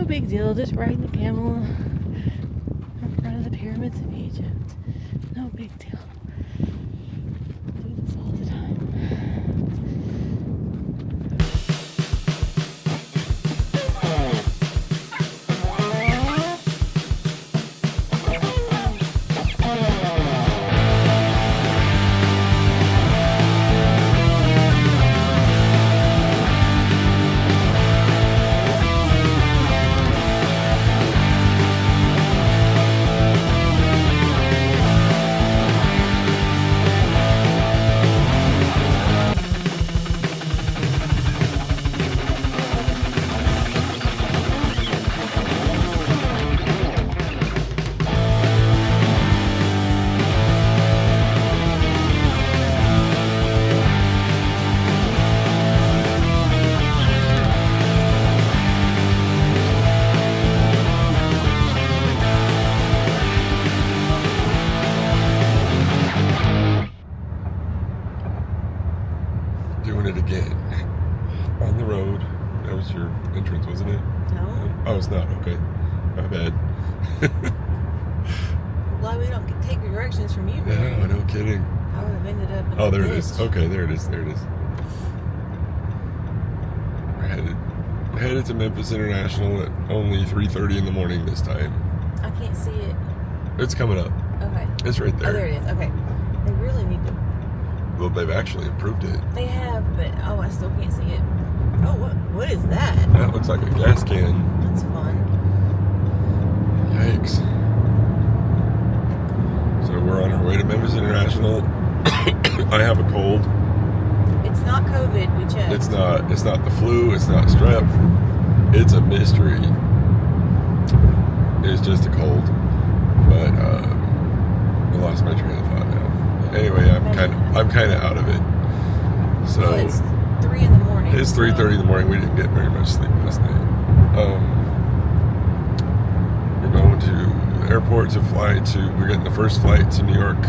No big deal, just riding a camel in front of the pyramids of Egypt. No big deal. Do this all the time. Doing it again. On the road. That was your entrance, wasn't it? No. Oh, it's not. Okay. My bad. Glad we don't take directions from you. No, no kidding. I would have ended up in Oh, the there it ditch. is. Okay, there it is. There it is. We're headed to Memphis International at only 3:30 in the morning this time. I can't see it. It's coming up. Okay. It's right there. Oh, there it is. Okay. They really need to. Well, they've actually approved it. They have, but I still can't see it. Oh, what is that? That looks like a gas can. That's fun. Yikes. So we're on our way to Memphis International. I have a cold. It's not COVID. We checked. It's not the flu. It's not strep. It's a mystery. It's just a cold. But I lost my train of thought now. Anyway, I'm kind of out of it. So Well, it's 3 in the morning. it's 3:30 in the morning. We didn't get very much sleep last night. We're going to the airport to fly to. We're getting the first flight to New York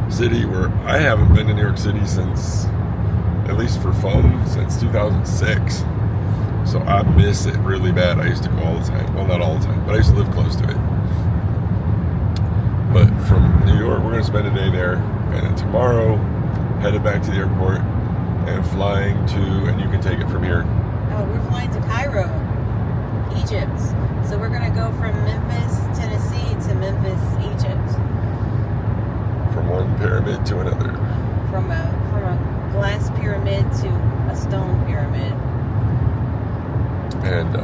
City, where I haven't been to New York City since, at least for fun, since 2006. So I miss it really bad. I used to go all the time. Well, not all the time, but I used to live close to it. But from New York, we're going to spend a day there, and then tomorrow, headed back to the airport and flying to, and you can take it from here. Oh, we're flying to Cairo, Egypt. So we're going to go from Memphis, Tennessee to Memphis, Egypt. From one pyramid to another. From a glass pyramid to a stone pyramid. And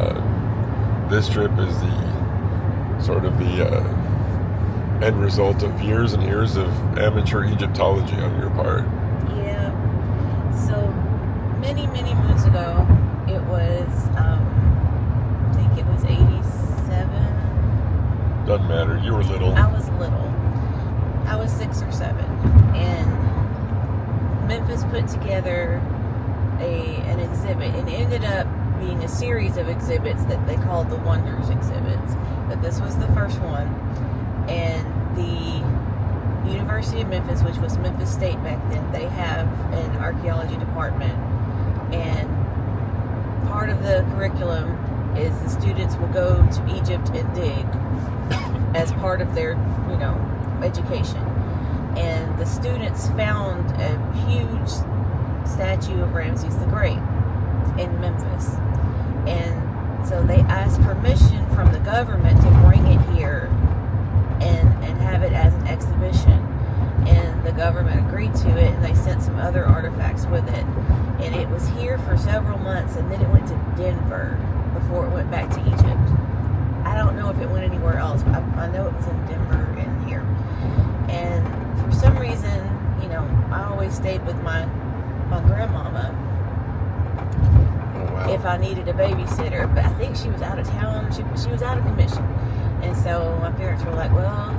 this trip is the sort of the end result of years and years of amateur Egyptology on your part. Yeah. So many, many moons ago, it was, I think it was 87. Doesn't matter. You were little. I was little. I was 6 or 7. And Memphis put together an exhibit. And it ended up being a series of exhibits that they called the Wonders exhibits. But this was the first one. And the University of Memphis, which was Memphis State back then, they have an archaeology department. And part of the curriculum is the students will go to Egypt and dig as part of their, education. And the students found a huge statue of Ramses the Great in Memphis. And so they asked permission from the government to bring it here and have it as an exhibition. And the government agreed to it, and they sent some other artifacts with it. And it was here for several months, and then it went to Denver before it went back to Egypt. I don't know if it went anywhere else, but I know it was in Denver and here. And for some reason, I always stayed with my grandmama. Oh, wow. If I needed a babysitter, but I think she was out of town. She was out of commission. And so my parents were like, well,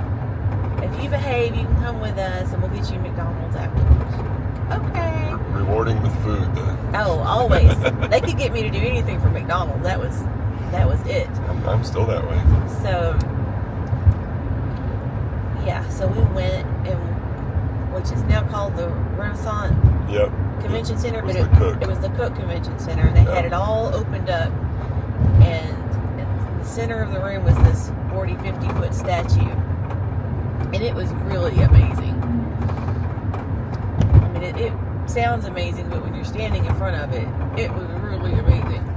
if you behave, you can come with us and we'll get you McDonald's afterwards. Okay. Rewarding with food, then. Oh, always. They could get me to do anything for McDonald's. That was it. I'm still that way. So, yeah, so we went, which is now called the Renaissance Yep. Convention Center, It was but the Cook. it was the Cook Convention Center, and they had it all opened up, and the center of the room was this 40, 50-foot statue. And it was really amazing. I mean, it sounds amazing, but when you're standing in front of it, it was really amazing.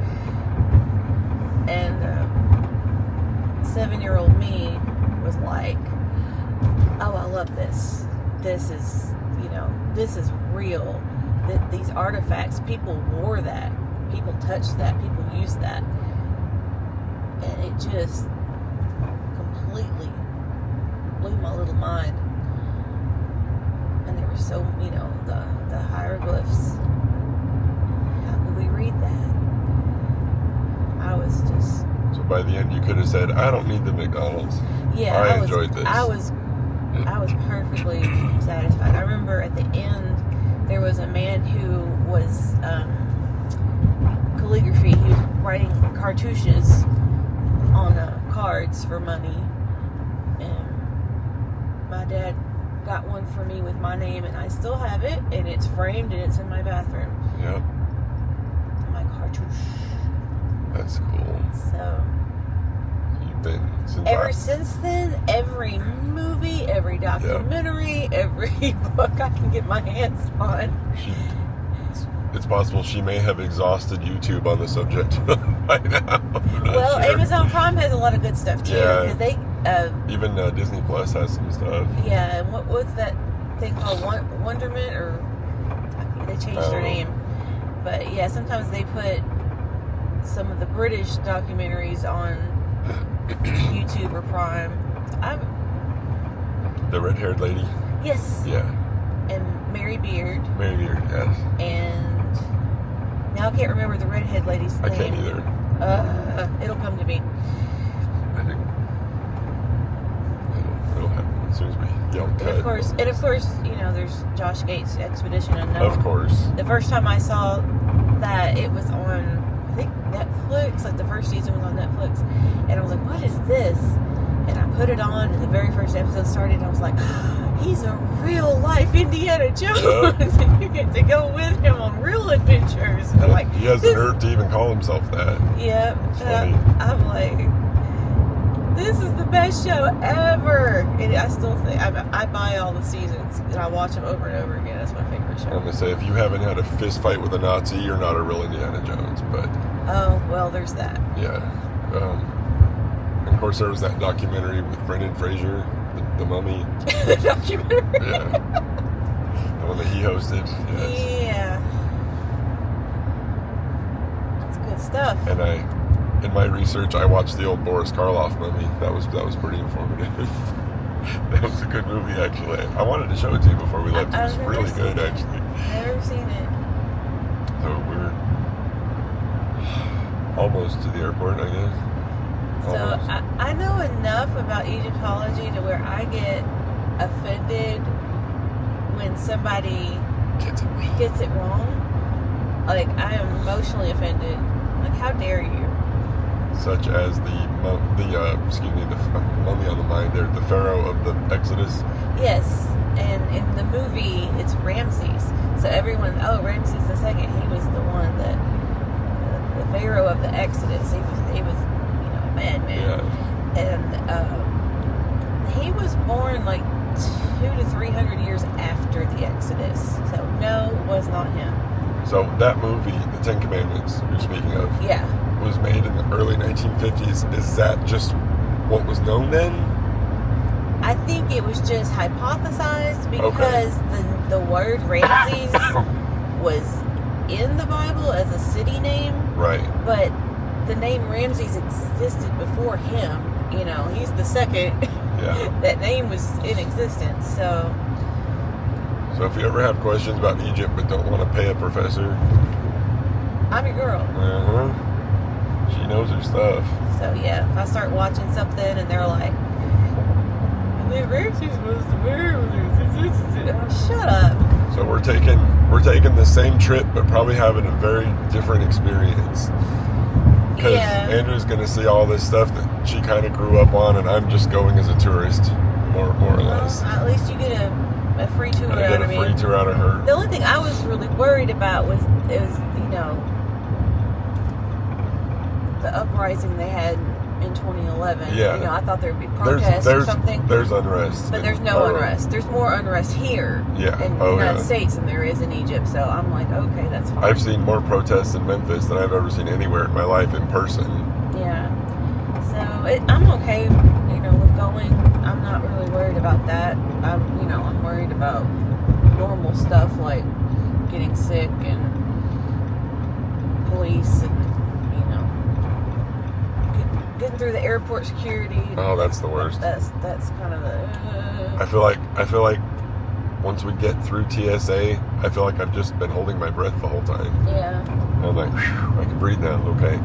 And 7-year-old me was like, oh, I love this. This is, this is real. That these artifacts, people wore that. People touched that. People used that. And it just completely blew my little mind. And there were so, the hieroglyphs. How could we read that? I was just... So by the end you could have said, I don't need the McDonald's. Yeah, I enjoyed this. I was perfectly satisfied. I remember at the end there was a man who was calligraphy. He was writing cartouches on cards for money, and my dad got one for me with my name, and I still have it, and it's framed and it's in my bathroom. Yep. My cartouche. That's cool. So you've been since then, every movie, every documentary, every book I can get my hands on. It's possible she may have exhausted YouTube on the subject by now. Well, sure. Amazon Prime has a lot of good stuff too. Yeah. Because they even Disney Plus has some stuff. Yeah, and what's that thing called? Wonderment, or they changed their name. But yeah, sometimes they put some of the British documentaries on YouTube or Prime. The red-haired lady? Yes. Yeah. And Mary Beard. Mary Beard, yes. And now I can't remember the redhead lady's name. I can't either. It'll come to me. I think it'll happen as soon as we yell cut. And of course, there's Josh Gates' Expedition Unknown. Of course. The first time I saw that, it was on, I think, Netflix. Like, the first season was on Netflix. And I was like, what is this? And I put it on, and the very first episode started, and I was like, he's a real-life Indiana Jones, and you get to go with him on real adventures. And I'm like, he has the nerve to even call himself that. Yeah. I'm like, this is the best show ever. And I still think, I buy all the seasons, and I watch them over and over again. That's my favorite show. I'm going to say, if you haven't had a fist fight with a Nazi, you're not a real Indiana Jones, but... Oh, well, there's that. Yeah. Of course, there was that documentary with Brendan Fraser, the Mummy. The documentary? Yeah. The one that he hosted. Yes. Yeah. That's good stuff. And in my research, I watched the old Boris Karloff Mummy. That was pretty informative. That was a good movie, actually. I wanted to show it to you before we left. It was really good, actually. Never seen it. So we're almost to the airport, I guess. So I know enough about Egyptology to where I get offended when somebody gets it wrong. Like, I am emotionally offended. Like, how dare you? Such as the mummy on the mind there, the Pharaoh of the Exodus. Yes, and in the movie it's Ramses. So everyone, Ramses II, he was the one that the Pharaoh of the Exodus. He was madman. Yeah. And he was born like 200 to 300 years after the Exodus. So no, it was not him. So that movie, The Ten Commandments, you're speaking of, was made in the early 1950s. Is that just what was known then? I think it was just hypothesized because the word Ramses was in the Bible as a city name. Right. But the name Ramses existed before him. He's the second. Yeah. That name was in existence. So if you ever have questions about Egypt but don't want to pay a professor, I'm your girl. She knows her stuff. So yeah, if I start watching something and they're like, and then Ramses was the shut up. So we're taking the same trip but probably having a very different experience. Because Andrew's going to see all this stuff that she kind of grew up on, and I'm just going as a tourist, more or less. At least you get a free tour out of me. Free tour out of her. The only thing I was really worried about was the uprising they had in 2011. Yeah. You know, I thought there would be protests or something. There's unrest. But there's no unrest. There's more unrest here in the United States than there is in Egypt. So I'm like, okay, that's fine. I've seen more protests in Memphis than I've ever seen anywhere in my life in person. Yeah. So I'm okay, you know, with going. I'm not really worried about that. I'm worried about normal stuff like getting sick and police and, getting through the airport security. Oh, that's the worst. That's kind of the. I feel like once we get through TSA, I feel like I've just been holding my breath the whole time. Yeah. And I'm like, whew, I can breathe now. Okay,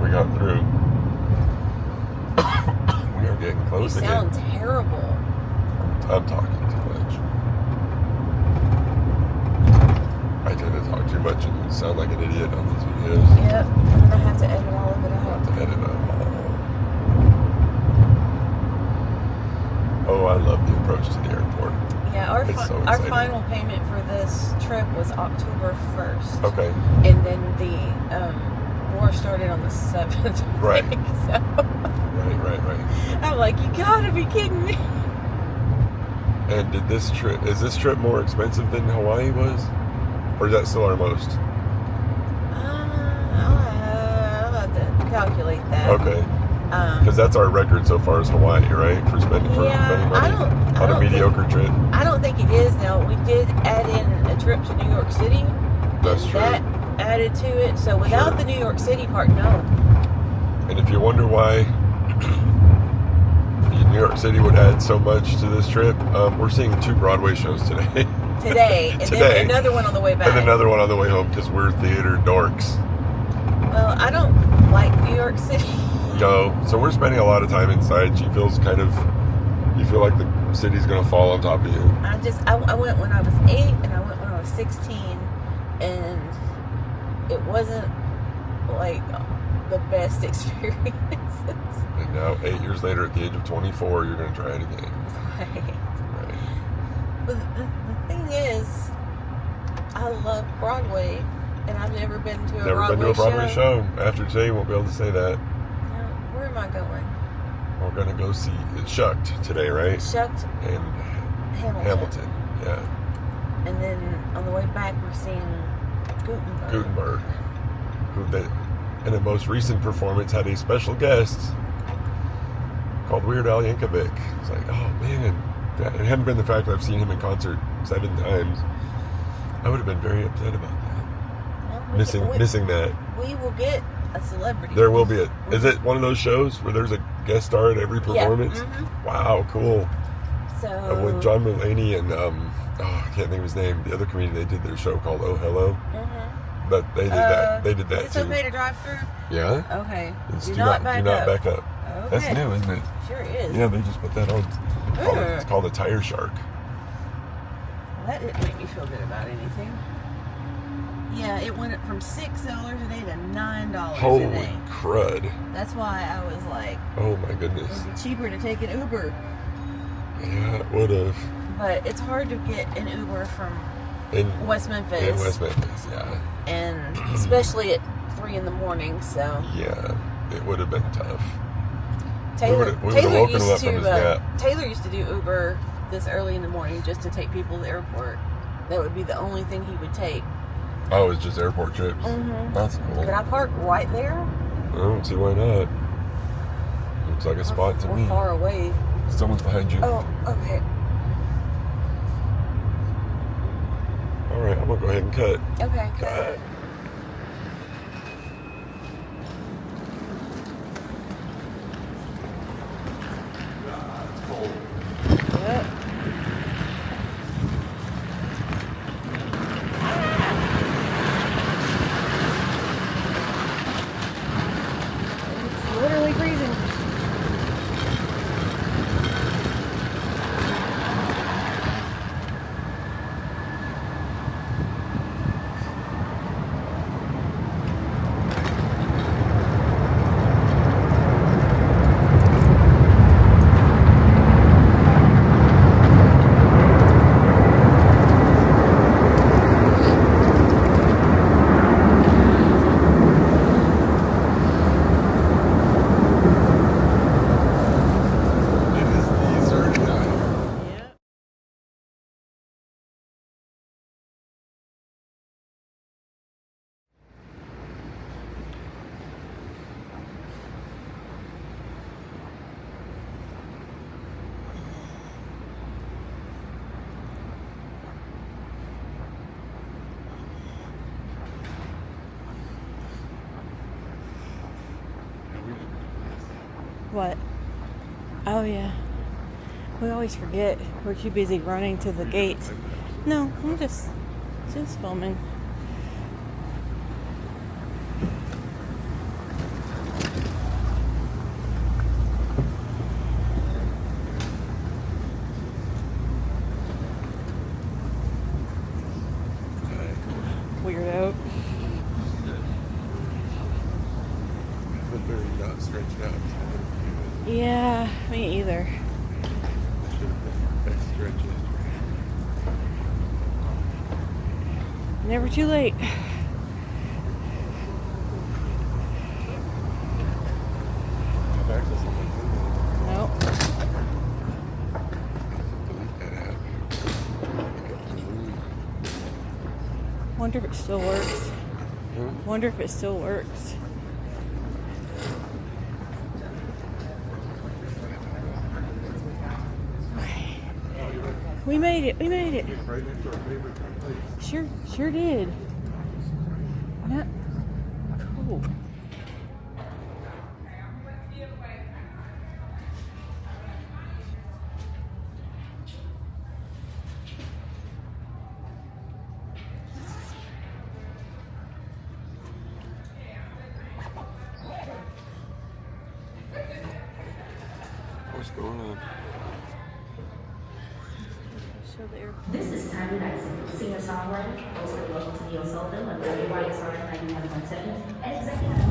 we got through. We are getting close again. You sound terrible. I'm talking too much. I tend to talk too much and sound like an idiot on these videos. Yep. And then I have to edit all of it I have out. to edit it all. Oh, I love the approach to the airport. Yeah, our our final payment for this trip was October 1st. Okay. And then the war started on the 7th. Right. So Right. I'm like, you gotta be kidding me. And is this trip more expensive than Hawaii was? Or is that still our most? I'll have to calculate that. Okay. Because that's our record so far is Hawaii, right? For spending money on a mediocre trip. I don't think it is now. We did add in a trip to New York City. That's true. That added to it. So without the New York City part, no. And if you wonder why New York City would add so much to this trip, we're seeing 2 Broadway shows today. Today. Then another one on the way back. And another one on the way home because we're theater dorks. Well, I don't like New York City. No, so we're spending a lot of time inside. You feel like the city's gonna fall on top of you. I went when I was 8 and I went when I was 16, and it wasn't like the best experiences. And now 8 years later, at the age of 24, you're gonna try it again. Right. Right. But the thing is, I love Broadway, and I've never been to a Broadway show. After today, you won't be able to say that. Where am I going? We're going to go see Shucked today, right? Shucked and Hamilton. Yeah. And then on the way back, we're seeing Gutenberg. Who in the most recent performance had a special guest called Weird Al Yankovic. It's like, oh man. It hadn't been the fact that I've seen him in concert 7 times. I would have been very upset about that. Well, missing that. We will get a celebrity. There will be is it one of those shows where there's a guest star at every performance? Yeah. Mm-hmm. Wow, cool. So with John Mulaney and I can't think of his name. The other comedian, they did their show called Oh Hello. Mm-hmm. But they did that. They did that is it too. okay to drive through? Yeah. Okay. Do not back up. Okay. That's new, isn't it? Sure is. Yeah, they just put that on. It's called a tire shark. That didn't make me feel good about anything. Yeah, it went from $6 a day to $9 Holy a day. crud. That's why I was like, oh my goodness. It'd be cheaper to take an Uber. Yeah, it would have. But it's hard to get an Uber from West Memphis. In West Memphis, yeah. And especially at 3 in the morning, so. Yeah, it would have been tough. Taylor used to do Uber this early in the morning just to take people to the airport. That would be the only thing he would take. Oh, it's just airport trips? Mm-hmm. That's cool. Could I park right there? I don't see why not. Looks like a spot to me. We're far away. Someone's behind you. Oh, okay. Alright, I'm going to go ahead and cut. Okay. Cut. Yep. It's literally freezing. What? Oh, yeah. We always forget. We're too busy running to the gates. No, I'm just filming. Weirdo. Not stretched out. Yeah, me either. Never too late. Nope. Wonder if it still works. Wonder if it still works. We made it. We made it. Sure did. Yeah. Cool. What's going on? This is Tiny Dyson, singer-songwriter, mostly local to Neil Sullivan of WYSR 91.7, and executive.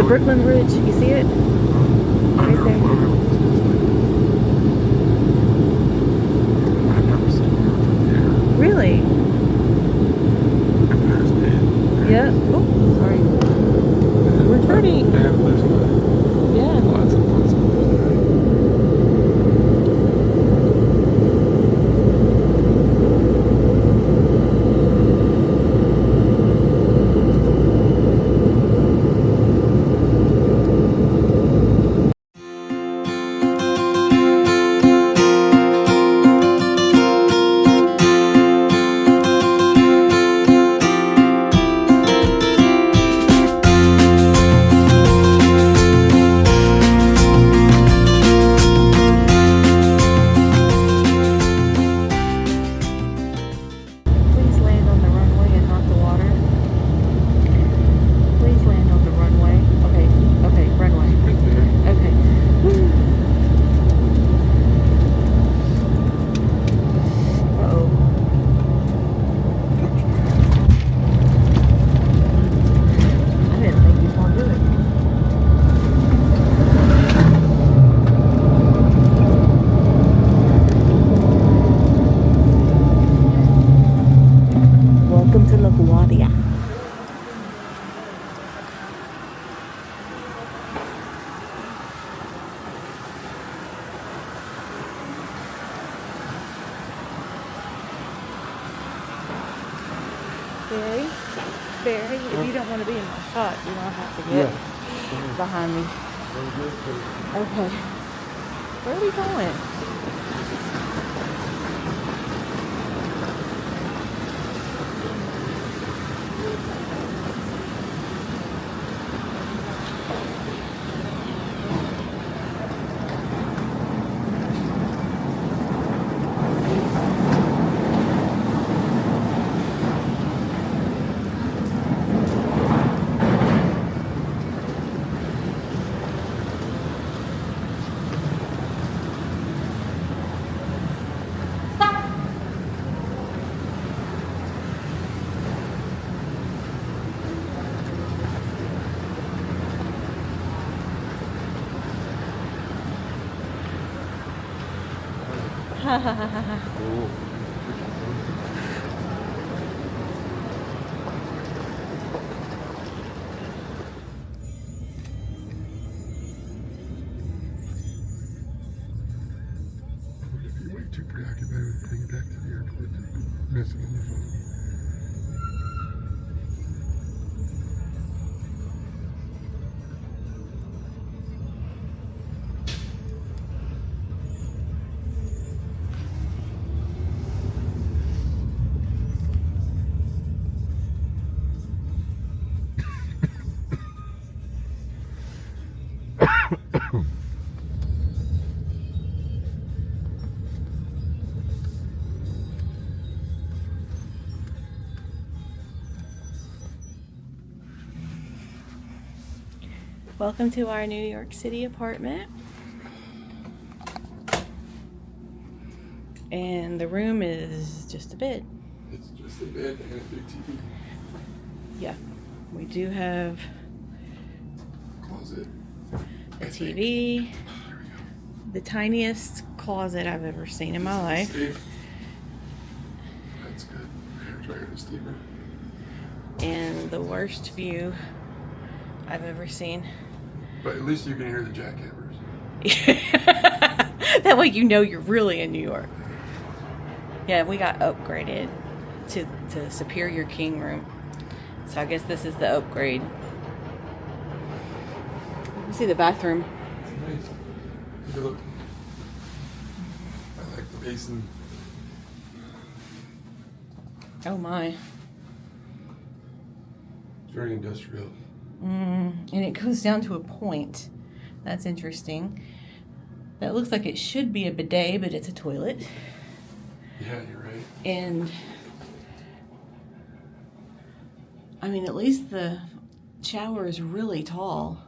Brooklyn Bridge, you see it? Right there. I've never seen it from here. Really? There's Dave. Yeah. Oh, sorry. We're turning. Yeah, there's good. Yeah. Lots of fun stuff. Barry, if you don't want to be in my shot, you don't have to get behind me. Okay. Where are we going? You're way too preoccupied with getting back to the airport to messing on the phone. Welcome to our New York City apartment. And the room is just a bed. It's just a bed and a big TV. Yeah, we do have Closet. a TV, the tiniest closet I've ever seen in my life. Safe. That's good. Hair dryer and a steamer. And the worst view I've ever seen. But at least you can hear the jackhammers. That way you know you're really in New York. Yeah, we got upgraded to Superior King room. So I guess this is the upgrade. You see the bathroom. Nice. Take a look. I like the basin. Oh my. It's very industrial. And it goes down to a point. That's interesting. That looks like it should be a bidet, but it's a toilet. Yeah, you're right. And I mean, at least the shower is really tall.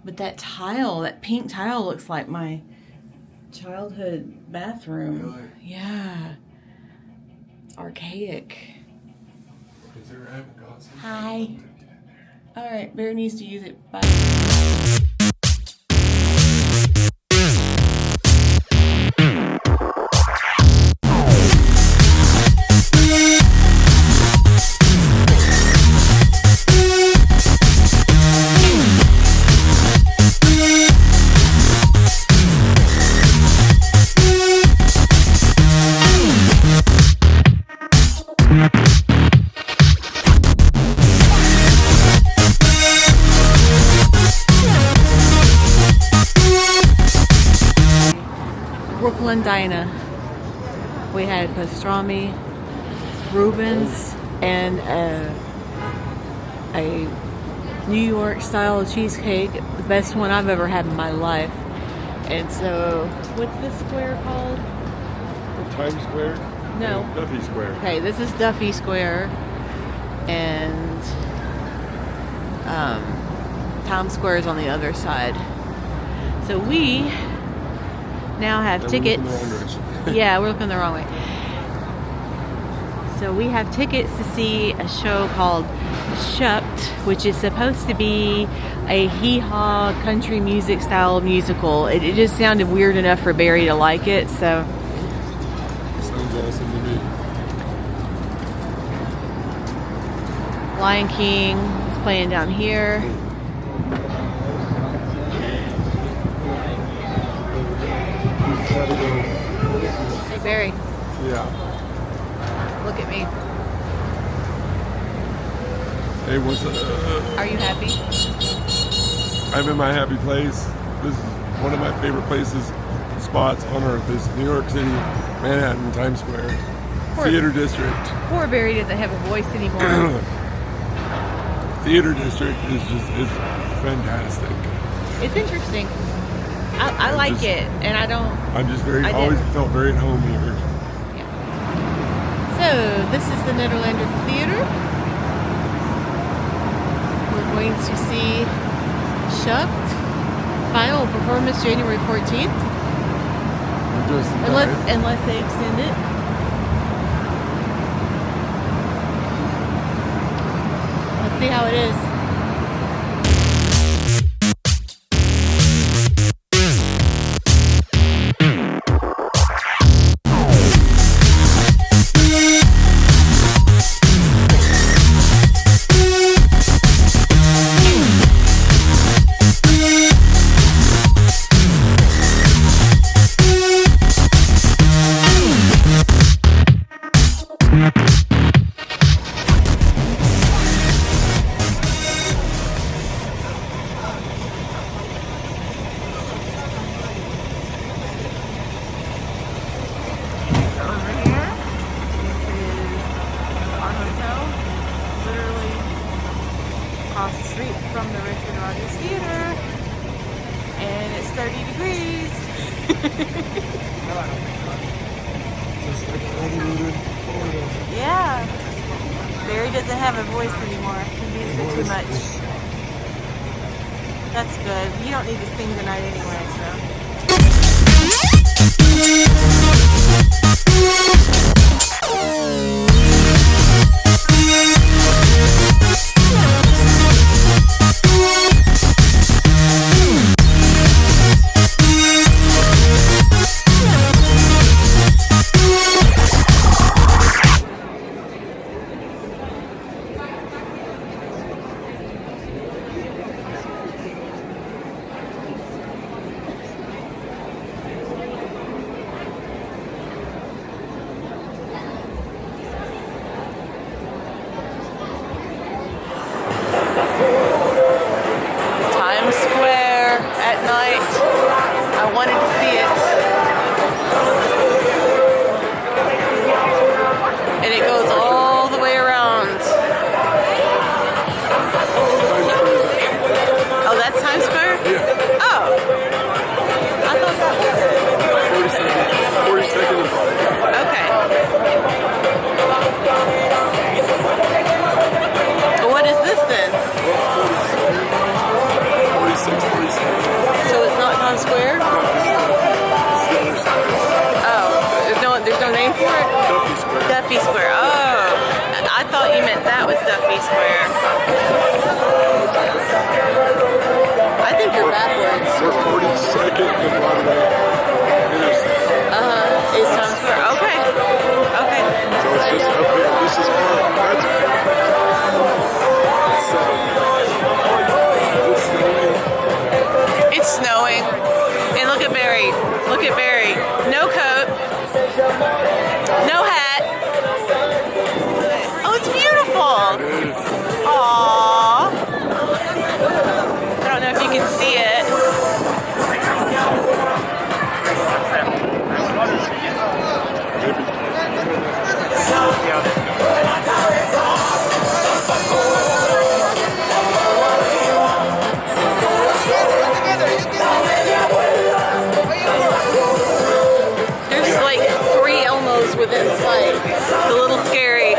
But that tile, that pink tile, looks like my childhood bathroom. Really? Yeah. It's archaic. Is there a God? Hi. All right, Bear needs to use it. Bye. Brooklyn Diner. We had pastrami, Reuben's, and a New York style cheesecake, the best one I've ever had in my life. And so, what's this square called? Times Square? No. Duffy Square. Okay, this is Duffy Square, and Times Square is on the other side. So we now have tickets. Yeah, we're looking the wrong way. So we have tickets to see a show called Shucked, which is supposed to be a hee-haw country music style musical. It just sounded weird enough for Barry to like it, so. Sounds awesome to me. Lion King is playing down here. Hey, Barry. Yeah. Look at me. Hey, what's up? Are you happy? I'm in my happy place. This is one of my favorite places, spots on earth. Is New York City, Manhattan, Times Square, Theater District. Poor Barry doesn't have a voice anymore. Theater District is fantastic. It's interesting. I like it, and I don't. I'm just I always didn't. felt very at home here. Yeah. So this is the Netherlander Theater. We're going to see Shucked final performance January 14th, unless they extend it. Let's see how it is. Across the street from the Richard Rogers Theater, and it's 30 degrees. Yeah, Barry doesn't have a voice anymore. He used it too much. That's good. You don't need to sing tonight anyway, so. Times Square at night. I wanted to see it. And it goes all the way around. Oh, that's Times Square? Yeah. Oh. I thought that was it. 42nd and Broadway. Okay. Well, what is this then? 46, 47. So it's not Times Square? Oh, there's no name for it? Duffy Square. Duffy Square. Oh, I thought you meant that was Duffy Square. I think you're backwards. We're 42nd and Broadway. Is Times Square? Okay. Okay. So it's just up here. This is part. It's snowing. And look at Barry. Look at Barry. No coat. No hat. Oh, it's beautiful. Aww. I don't know if you can see it. There's like 3 Elmos within sight. It's a little scary.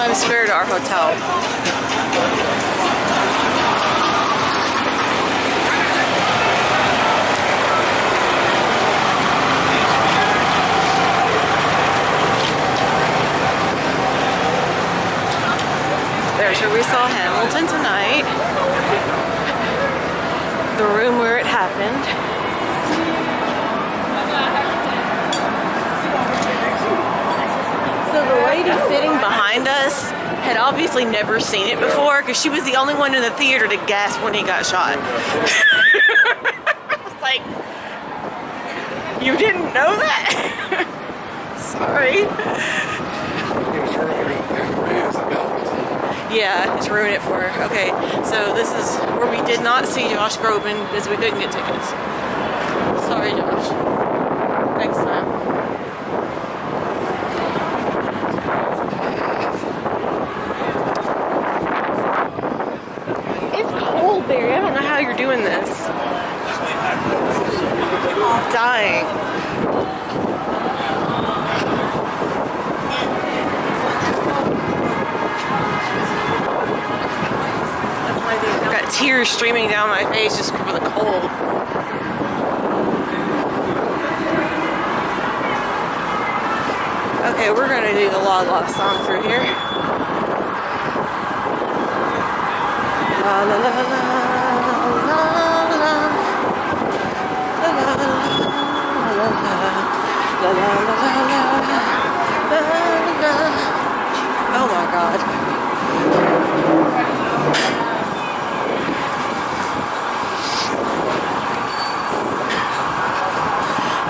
Times Square to our hotel. There's where we saw Hamilton tonight. The room where it happened. So the lady sitting behind us had obviously never seen it before because she was the only one in the theater to gasp when he got shot. I was like, you didn't know that? Sorry. Yeah, just ruin it for her. Okay, so this is where we did not see Josh Groban because we couldn't get tickets. Sorry, Josh. Next time. It's cold, Barry. I don't know how you're doing this. I'm dying. I've got tears streaming down my face just for the cold. Okay, we're gonna do the La La song through here. La la la la la la la la la la. Oh my God.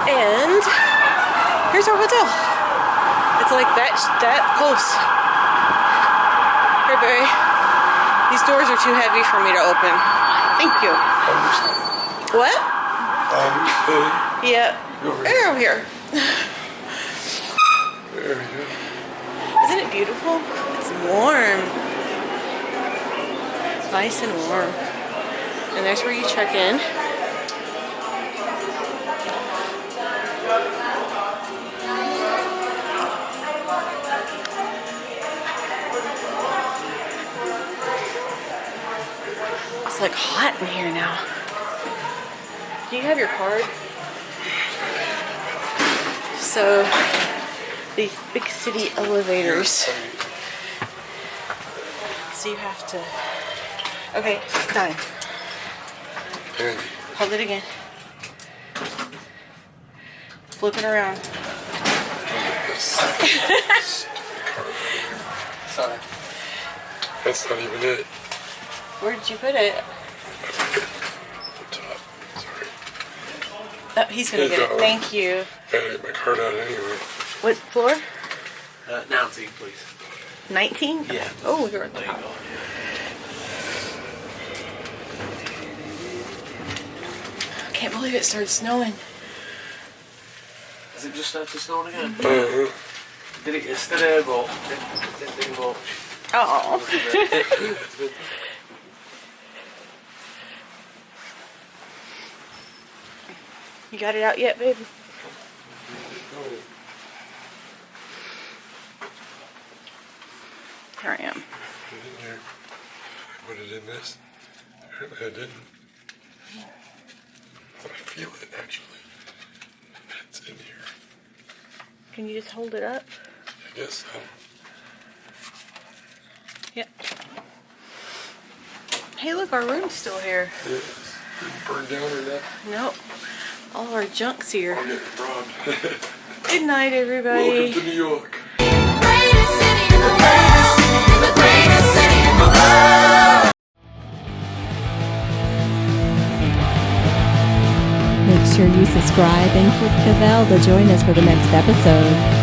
And here's our hotel. It's like that close. Here, Barry. These doors are too heavy for me to open. Thank you. What? Yeah. They're over here. There we go. Isn't it beautiful? It's warm. It's nice and warm. And there's where you check in. It's like hot in here now. Do you have your card? So, these big city elevators. So you have to. Okay, done. Hold it again. Flip it around. Sorry. That's not even it. Where did you put it? The top. Sorry. Oh, he's gonna get it. Thank you. I gotta get my card out anyway. What floor? 19, please. 19? Yeah. Oh, you're at the There you top. go. I can't believe it started snowing. Has it just started snowing again? Uh-huh. Did it yesterday, but it didn't go. Oh. You got it out yet, baby? Here I am. Put it in here. Put it in this. Apparently I didn't. I feel it actually. It's in here. Can you just hold it up? I guess so. Yep. Hey, look, our room's still here. Yeah, it's didn't burn down or nothing. Nope. All of our junk's here. I'll get robbed. Good night, everybody. Welcome to New York. Greatest city in the world, the greatest city in the world. Make sure you subscribe and click the bell to join us for the next episode.